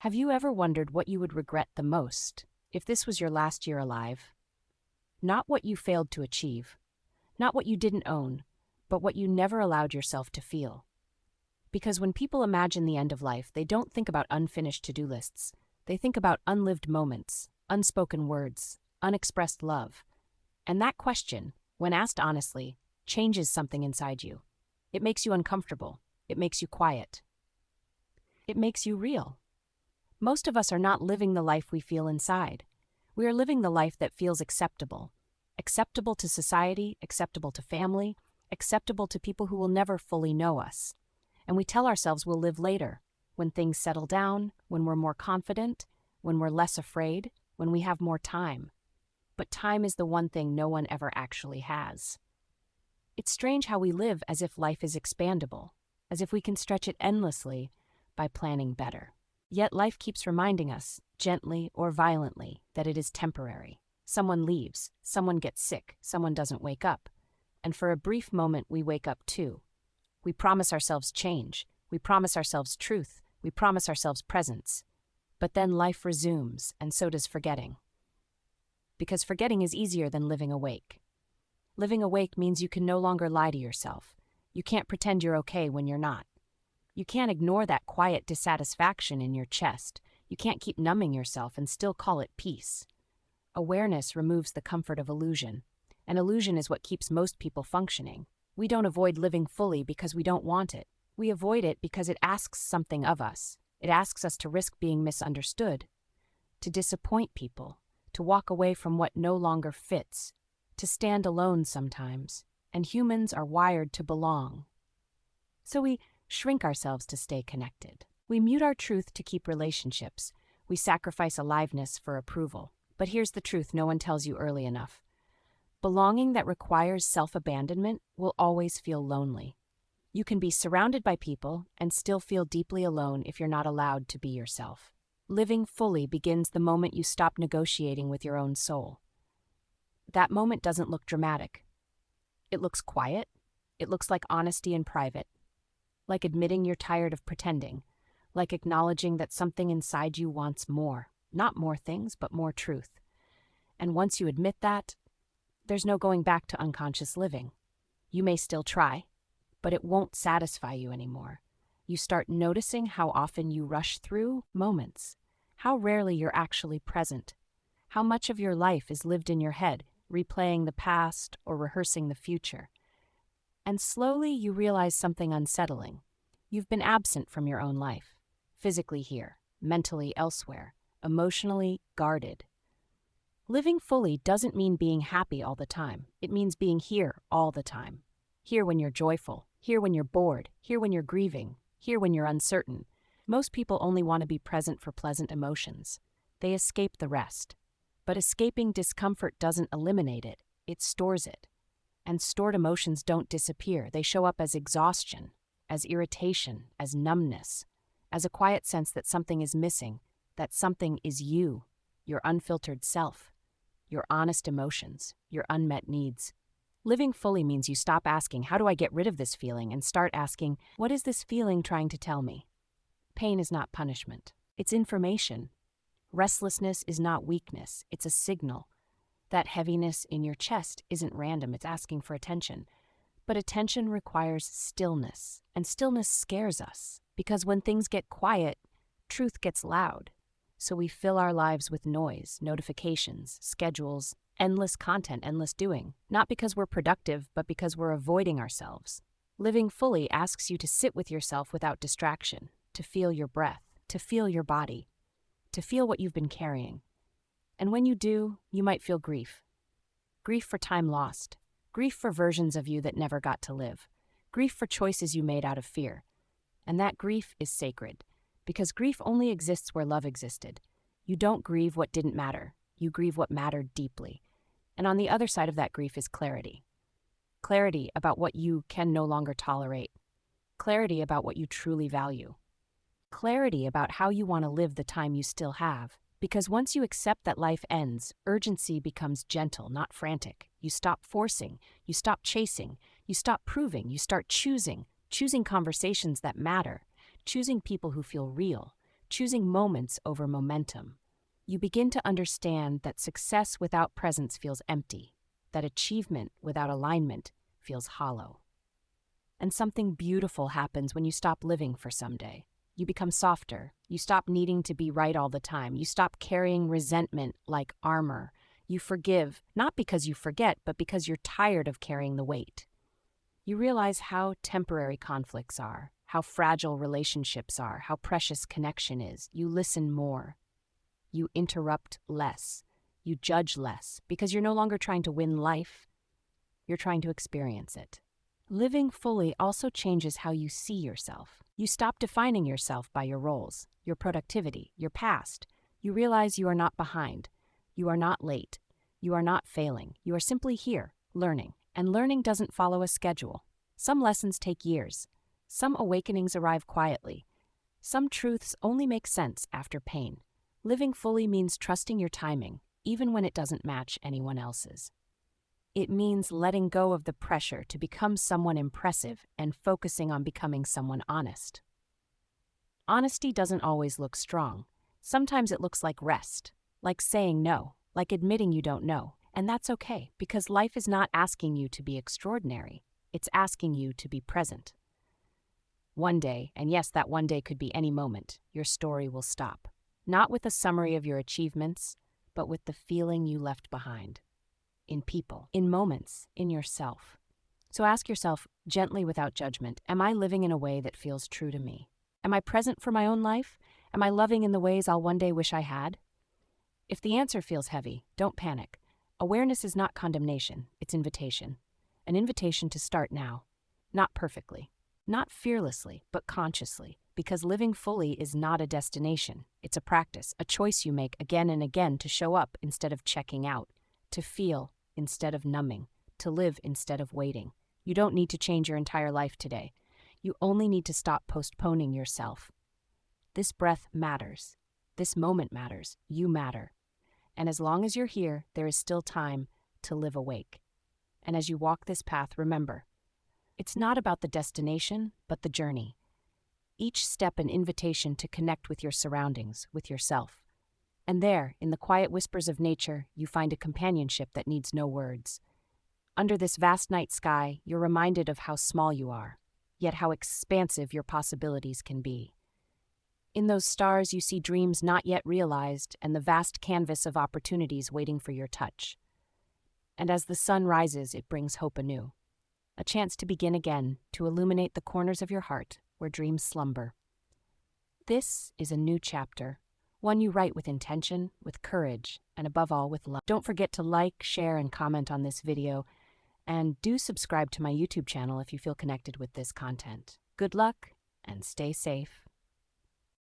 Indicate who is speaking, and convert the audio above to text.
Speaker 1: Have you ever wondered what you would regret the most if this was your last year alive? Not what you failed to achieve, not what you didn't own, but what you never allowed yourself to feel. Because when people imagine the end of life, they don't think about unfinished to-do lists. They think about unlived moments, unspoken words, unexpressed love. And that question, when asked honestly, changes something inside you. It makes you uncomfortable. It makes you quiet. It makes you real. Most of us are not living the life we feel inside. We are living the life that feels acceptable. Acceptable to society, acceptable to family, acceptable to people who will never fully know us. And we tell ourselves we'll live later, when things settle down, when we're more confident, when we're less afraid, when we have more time. But time is the one thing no one ever actually has. It's strange how we live as if life is expandable, as if we can stretch it endlessly by planning better. Yet life keeps reminding us, gently or violently, that it is temporary. Someone leaves, someone gets sick, someone doesn't wake up. And for a brief moment, we wake up too. We promise ourselves change, we promise ourselves truth, we promise ourselves presence. But then life resumes, and so does forgetting. Because forgetting is easier than living awake. Living awake means you can no longer lie to yourself. You can't pretend you're okay when you're not. You can't ignore that quiet dissatisfaction in your chest. You can't keep numbing yourself and still call it peace. Awareness removes the comfort of illusion, and illusion is what keeps most people functioning. We don't avoid living fully because we don't want it. We avoid it because it asks something of us. It asks us to risk being misunderstood, to disappoint people, to walk away from what no longer fits, to stand alone sometimes, and humans are wired to belong. So we shrink ourselves to stay connected. We mute our truth to keep relationships. We sacrifice aliveness for approval. But here's the truth no one tells you early enough. Belonging that requires self-abandonment will always feel lonely. You can be surrounded by people and still feel deeply alone if you're not allowed to be yourself. Living fully begins the moment you stop negotiating with your own soul. That moment doesn't look dramatic. It looks quiet. It looks like honesty in private. Like admitting you're tired of pretending, like acknowledging that something inside you wants more, not more things, but more truth. And once you admit that, there's no going back to unconscious living. You may still try, but it won't satisfy you anymore. You start noticing how often you rush through moments, how rarely you're actually present, how much of your life is lived in your head, replaying the past or rehearsing the future. And slowly you realize something unsettling. You've been absent from your own life, physically here, mentally elsewhere, emotionally guarded. Living fully doesn't mean being happy all the time. It means being here all the time. Here when you're joyful, here when you're bored, here when you're grieving, here when you're uncertain. Most people only want to be present for pleasant emotions. They escape the rest. But escaping discomfort doesn't eliminate it, it stores it. And stored emotions don't disappear. They show up as exhaustion, as irritation, as numbness, as a quiet sense that something is missing, that something is you, your unfiltered self, your honest emotions, your unmet needs. Living fully means you stop asking, how do I get rid of this feeling, and start asking, what is this feeling trying to tell me? Pain is not punishment. It's information. Restlessness is not weakness. It's a signal. That heaviness in your chest isn't random, it's asking for attention. But attention requires stillness, and stillness scares us, because when things get quiet, truth gets loud. So we fill our lives with noise, notifications, schedules, endless content, endless doing. Not because we're productive, but because we're avoiding ourselves. Living fully asks you to sit with yourself without distraction, to feel your breath, to feel your body, to feel what you've been carrying. And when you do, you might feel grief. Grief for time lost. Grief for versions of you that never got to live. Grief for choices you made out of fear. And that grief is sacred, because grief only exists where love existed. You don't grieve what didn't matter. You grieve what mattered deeply. And on the other side of that grief is clarity. Clarity about what you can no longer tolerate. Clarity about what you truly value. Clarity about how you want to live the time you still have. Because once you accept that life ends, urgency becomes gentle, not frantic. You stop forcing, you stop chasing, you stop proving, you start choosing conversations that matter, choosing people who feel real, choosing moments over momentum. You begin to understand that success without presence feels empty, that achievement without alignment feels hollow. And something beautiful happens when you stop living for someday. You become softer. You stop needing to be right all the time. You stop carrying resentment like armor. You forgive, not because you forget, but because you're tired of carrying the weight. You realize how temporary conflicts are, how fragile relationships are, how precious connection is. You listen more. You interrupt less. You judge less, because you're no longer trying to win life. You're trying to experience it. Living fully also changes how you see yourself. You stop defining yourself by your roles, your productivity, your past. You realize you are not behind. You are not late. You are not failing. You are simply here, learning. And learning doesn't follow a schedule. Some lessons take years. Some awakenings arrive quietly. Some truths only make sense after pain. Living fully means trusting your timing, even when it doesn't match anyone else's. It means letting go of the pressure to become someone impressive and focusing on becoming someone honest. Honesty doesn't always look strong. Sometimes it looks like rest, like saying no, like admitting you don't know. And that's okay, because life is not asking you to be extraordinary. It's asking you to be present. One day, and yes, that one day could be any moment, your story will stop. Not with a summary of your achievements, but with the feeling you left behind. In people, in moments, in yourself. So ask yourself, gently without judgment, am I living in a way that feels true to me? Am I present for my own life? Am I loving in the ways I'll one day wish I had? If the answer feels heavy, don't panic. Awareness is not condemnation, it's invitation. An invitation to start now. Not perfectly, not fearlessly, but consciously. Because living fully is not a destination. It's a practice, a choice you make again and again to show up instead of checking out, to feel instead of numbing, to live instead of waiting. You don't need to change your entire life today. You only need to stop postponing yourself. This breath matters. This moment matters. You matter. And as long as you're here, there is still time to live awake. And as you walk this path, remember, it's not about the destination, but the journey. Each step an invitation to connect with your surroundings, with yourself. And there, in the quiet whispers of nature, you find a companionship that needs no words. Under this vast night sky, you're reminded of how small you are, yet how expansive your possibilities can be. In those stars, you see dreams not yet realized and the vast canvas of opportunities waiting for your touch. And as the sun rises, it brings hope anew. A chance to begin again, to illuminate the corners of your heart where dreams slumber. This is a new chapter, one you write with intention, with courage, and above all with love. Don't forget to like, share, and comment on this video, and do subscribe to my YouTube channel if you feel connected with this content. Good luck, and stay safe.